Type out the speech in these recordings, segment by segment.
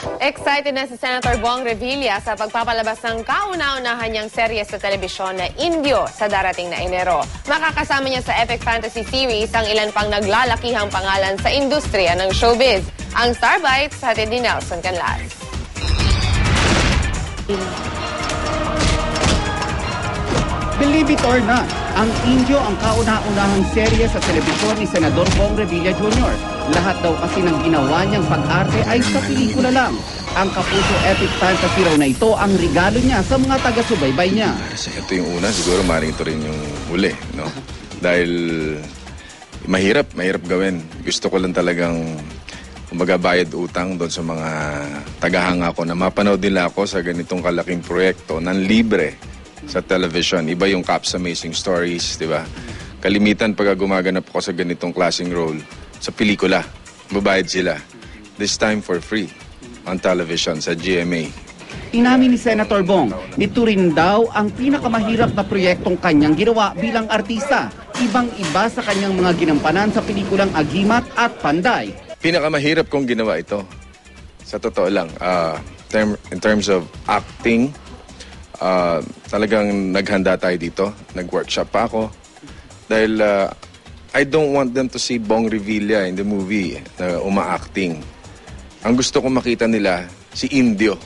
Excited na si Senator Bong Revilla sa pagpapalabas ng kauna-unahan niyang serye sa telebisyon na Indio sa darating na Enero. Makakasama niya sa epic fantasy series ang ilan pang naglalakihang pangalan sa industriya ng showbiz. Ang Star Bites, hatid ni Nelson Canlas. Believe it or not, ang Indio ang kauna-unahang serye sa telebisyon ni Senador Bong Revilla Jr. Lahat daw kasi ng ginawa niyang pag-arte ay sa pelikula lang. Ang Kapuso epic fantasy raw na ito ang regalo niya sa mga taga-subaybay niya. Ito yung una, siguro maring ito rin yung huli, no? Dahil mahirap gawin. Gusto ko lang talagang bayad utang doon sa mga tagahanga ko na mapanood nila ako sa ganitong kalaking proyekto ng libre sa television. Iba yung Caps Amazing Stories, di ba? Kalimitan pag gumaganap ako sa ganitong klaseng role, sa pelikula, babayad sila. This time for free on television sa GMA. Inamin ni Senator Bong, ito rin daw ang pinakamahirap na proyektong kanyang ginawa bilang artista. Ibang-iba sa kanyang mga ginampanan sa pelikulang Agimat at Panday. Pinakamahirap kong ginawa ito. Sa totoo lang, in terms of acting, talagang naghanda tayo dito. Nag-workshop pa ako. Dahil I don't want them to see Bong Revilla in the movie na uma-acting. Ang gusto kong makita nila, si Indio.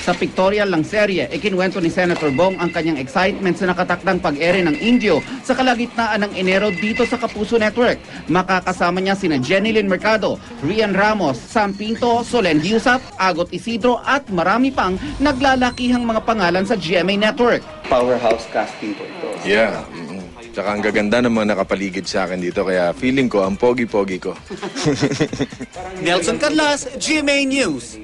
Sa pictorial lang serye, ikinwento ni Senator Bong ang kanyang excitement sa nakatakdang pag-ere ng Indio sa kalagitnaan ng Enero dito sa Kapuso Network. Makakasama niya sina Jenilyn Mercado, Rian Ramos, Sam Pinto, Solen Hiusap, Agot Isidro at marami pang naglalakihang mga pangalan sa GMA Network. Powerhouse casting po ito. Yeah. Tsaka ang gaganda ng mga nakapaligid sa akin dito, kaya feeling ko, ang pogi-pogi ko. Nelson Canlas, GMA News.